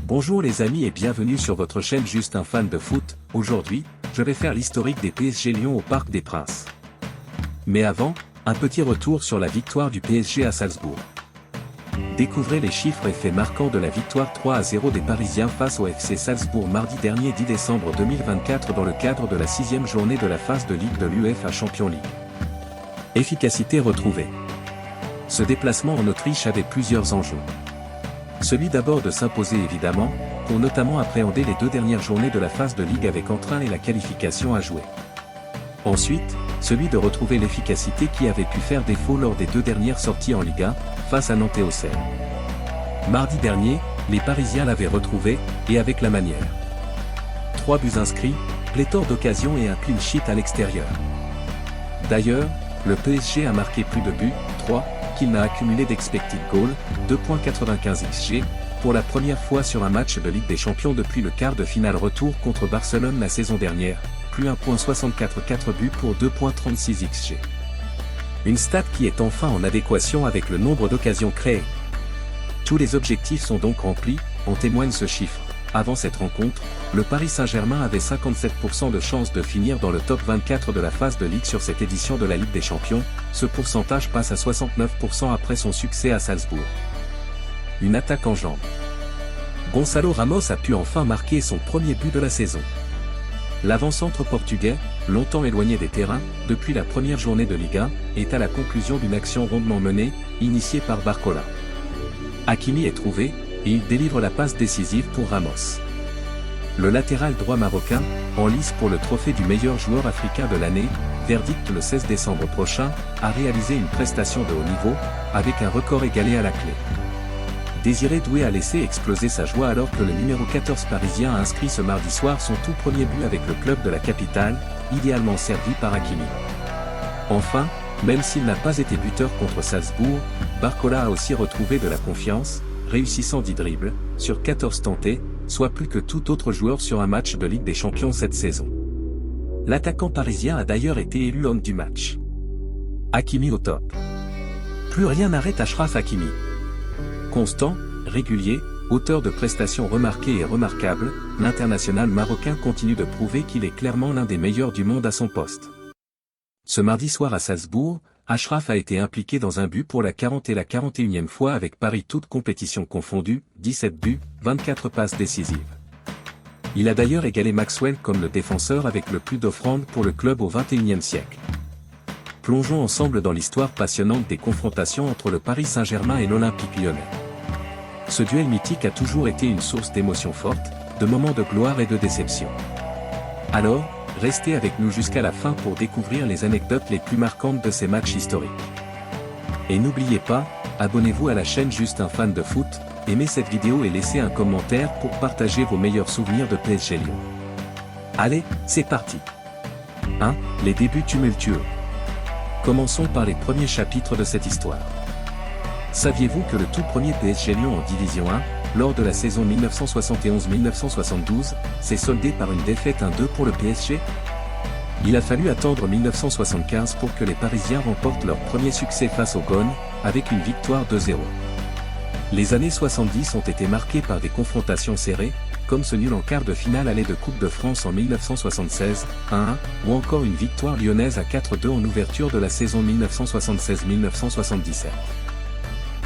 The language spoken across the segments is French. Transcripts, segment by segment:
Bonjour les amis et bienvenue sur votre chaîne Juste un fan de foot. Aujourd'hui, je vais faire l'historique des PSG Lyon au Parc des Princes. Mais avant, un petit retour sur la victoire du PSG à Salzbourg. Découvrez les chiffres et faits marquants de la victoire 3-0 des Parisiens face au FC Salzbourg mardi dernier 10 décembre 2024 dans le cadre de la 6e journée de la phase de Ligue de l'UEFA Champions League. Efficacité retrouvée. Ce déplacement en Autriche avait plusieurs enjeux. Celui d'abord de s'imposer évidemment, pour notamment appréhender les 2 dernières journées de la phase de Ligue avec entrain et la qualification à jouer. Ensuite, celui de retrouver l'efficacité qui avait pu faire défaut lors des 2 dernières sorties en Ligue 1, face à Nantes et Auxerre. Mardi dernier, les Parisiens l'avaient retrouvé, et avec la manière. 3 buts inscrits, pléthore d'occasions et un clean sheet à l'extérieur. D'ailleurs, le PSG a marqué plus de buts, 3, qu'il n'a accumulé d'expected goal, 2.95 XG, pour la première fois sur un match de Ligue des Champions depuis le quart de finale retour contre Barcelone la saison dernière, plus 1.64 4 buts pour 2.36 XG. Une stat qui est enfin en adéquation avec le nombre d'occasions créées. Tous les objectifs sont donc remplis, en témoigne ce chiffre. Avant cette rencontre, le Paris Saint-Germain avait 57% de chances de finir dans le top 24 de la phase de Ligue sur cette édition de la Ligue des Champions, ce pourcentage passe à 69% après son succès à Salzbourg. Une attaque en jambes. Gonçalo Ramos a pu enfin marquer son premier but de la saison. L'avant-centre portugais, longtemps éloigné des terrains, depuis la première journée de Ligue 1, est à la conclusion d'une action rondement menée, initiée par Barcola. Hakimi est trouvé, et il délivre la passe décisive pour Ramos. Le latéral droit marocain, en lice pour le trophée du meilleur joueur africain de l'année, verdict le 16 décembre prochain, a réalisé une prestation de haut niveau, avec un record égalé à la clé. Désiré Doué a laissé exploser sa joie alors que le numéro 14 parisien a inscrit ce mardi soir son tout premier but avec le club de la capitale, idéalement servi par Hakimi. Enfin, même s'il n'a pas été buteur contre Salzbourg, Barcola a aussi retrouvé de la confiance, réussissant 10 dribbles, sur 14 tentés, soit plus que tout autre joueur sur un match de Ligue des Champions cette saison. L'attaquant parisien a d'ailleurs été élu homme du match. Hakimi au top. Plus rien n'arrête Achraf Hakimi. Constant, régulier, auteur de prestations remarquées et remarquables, l'international marocain continue de prouver qu'il est clairement l'un des meilleurs du monde à son poste. Ce mardi soir à Salzbourg, Achraf a été impliqué dans un but pour la 40 et la 41e fois avec Paris toutes compétitions confondues, 17 buts, 24 passes décisives. Il a d'ailleurs égalé Maxwell comme le défenseur avec le plus d'offrandes pour le club au XXIe siècle. Plongeons ensemble dans l'histoire passionnante des confrontations entre le Paris Saint-Germain et l'Olympique Lyonnais. Ce duel mythique a toujours été une source d'émotions fortes, de moments de gloire et de déception. Alors, restez avec nous jusqu'à la fin pour découvrir les anecdotes les plus marquantes de ces matchs historiques. Et n'oubliez pas, abonnez-vous à la chaîne Juste un fan de foot, aimez cette vidéo et laissez un commentaire pour partager vos meilleurs souvenirs de PSG Lyon. Allez, c'est parti. 1. Les débuts tumultueux. Commençons par les premiers chapitres de cette histoire. Saviez-vous que le tout premier PSG Lyon en Division 1, lors de la saison 1971-1972, s'est soldé par une défaite 1-2 pour le PSG? Il a fallu attendre 1975 pour que les Parisiens remportent leur premier succès face aux Gones, avec une victoire 2-0. Les années 70 ont été marquées par des confrontations serrées, comme ce nul en quart de finale aller de Coupe de France en 1976, 1-1, ou encore une victoire lyonnaise à 4-2 en ouverture de la saison 1976-1977.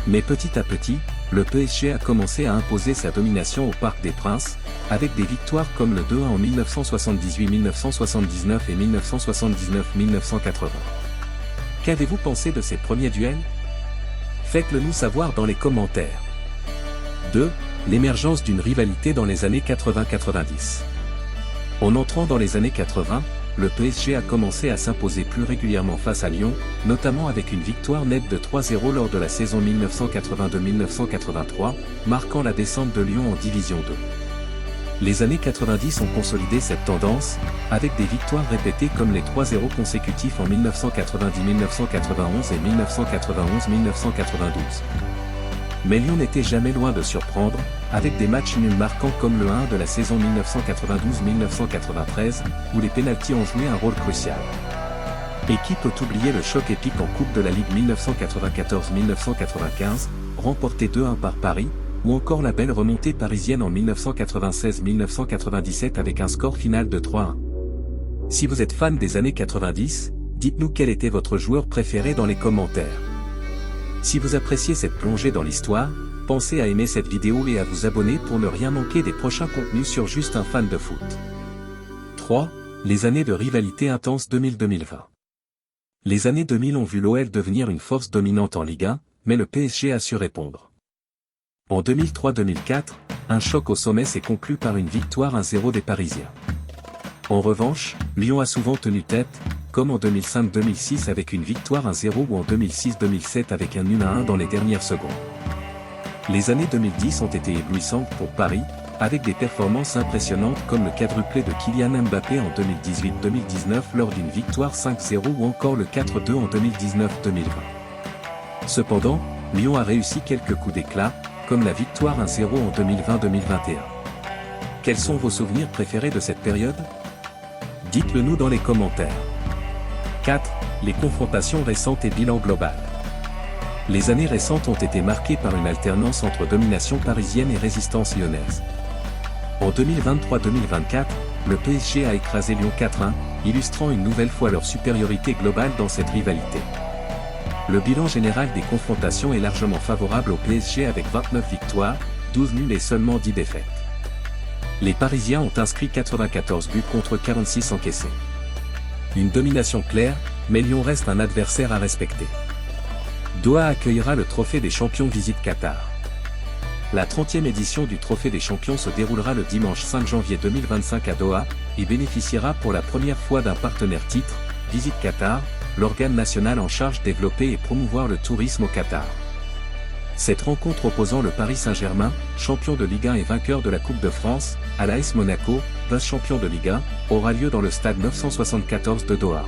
Mais petit à petit, le PSG a commencé à imposer sa domination au Parc des Princes, avec des victoires comme le 2-1 en 1978-1979 et 1979-1980. Qu'avez-vous pensé de ces premiers duels? Faites-le nous savoir dans les commentaires. 2. L'émergence d'une rivalité dans les années 80-90. En entrant dans les années 80, le PSG a commencé à s'imposer plus régulièrement face à Lyon, notamment avec une victoire nette de 3-0 lors de la saison 1982-1983, marquant la descente de Lyon en Division 2. Les années 90 ont consolidé cette tendance, avec des victoires répétées comme les 3-0 consécutifs en 1990-1991 et 1991-1992. Mais Lyon n'était jamais loin de surprendre, avec des matchs nuls marquants comme le 1 de la saison 1992-1993, où les pénaltys ont joué un rôle crucial. Et qui peut oublier le choc épique en Coupe de la Ligue 1994-1995, remporté 2-1 par Paris, ou encore la belle remontée parisienne en 1996-1997 avec un score final de 3-1. Si vous êtes fan des années 90, dites-nous quel était votre joueur préféré dans les commentaires. Si vous appréciez cette plongée dans l'histoire, pensez à aimer cette vidéo et à vous abonner pour ne rien manquer des prochains contenus sur Juste un fan de foot. 3. Les années de rivalité intense 2000-2020. Les années 2000 ont vu l'OL devenir une force dominante en Ligue 1, mais le PSG a su répondre. En 2003-2004, un choc au sommet s'est conclu par une victoire 1-0 des Parisiens. En revanche, Lyon a souvent tenu tête, comme en 2005-2006 avec une victoire 1-0 ou en 2006-2007 avec un nul 1-1 dans les dernières secondes. Les années 2010 ont été éblouissantes pour Paris, avec des performances impressionnantes comme le quadruplé de Kylian Mbappé en 2018-2019 lors d'une victoire 5-0 ou encore le 4-2 en 2019-2020. Cependant, Lyon a réussi quelques coups d'éclat, comme la victoire 1-0 en 2020-2021. Quels sont vos souvenirs préférés de cette période? Dites-le nous dans les commentaires. 4. Les confrontations récentes et bilan global. Les années récentes ont été marquées par une alternance entre domination parisienne et résistance lyonnaise. En 2023-2024, le PSG a écrasé Lyon 4-1, illustrant une nouvelle fois leur supériorité globale dans cette rivalité. Le bilan général des confrontations est largement favorable au PSG avec 29 victoires, 12 nuls et seulement 10 défaites. Les Parisiens ont inscrit 94 buts contre 46 encaissés. Une domination claire, mais Lyon reste un adversaire à respecter. Doha accueillera le Trophée des Champions Visite Qatar. La 30e édition du Trophée des Champions se déroulera le dimanche 5 janvier 2025 à Doha, et bénéficiera pour la première fois d'un partenaire titre, Visite Qatar, l'organe national en charge de développer et promouvoir le tourisme au Qatar. Cette rencontre opposant le Paris Saint-Germain, champion de Ligue 1 et vainqueur de la Coupe de France, à l'AS Monaco, vice-champion de Ligue 1, aura lieu dans le stade 974 de Doha.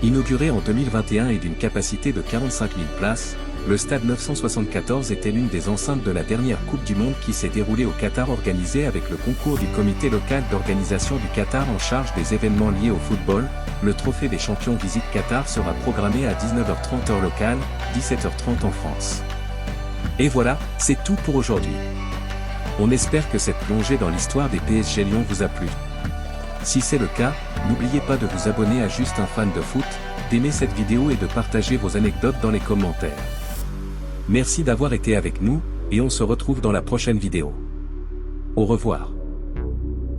Inauguré en 2021 et d'une capacité de 45 000 places, le stade 974 était l'une des enceintes de la dernière Coupe du Monde qui s'est déroulée au Qatar organisée avec le concours du comité local d'organisation du Qatar en charge des événements liés au football. Le Trophée des Champions Visite Qatar sera programmé à 19h30 heure locale, 17h30 en France. Et voilà, c'est tout pour aujourd'hui. On espère que cette plongée dans l'histoire des PSG Lyon vous a plu. Si c'est le cas, n'oubliez pas de vous abonner à Juste un fan de foot, d'aimer cette vidéo et de partager vos anecdotes dans les commentaires. Merci d'avoir été avec nous, et on se retrouve dans la prochaine vidéo. Au revoir.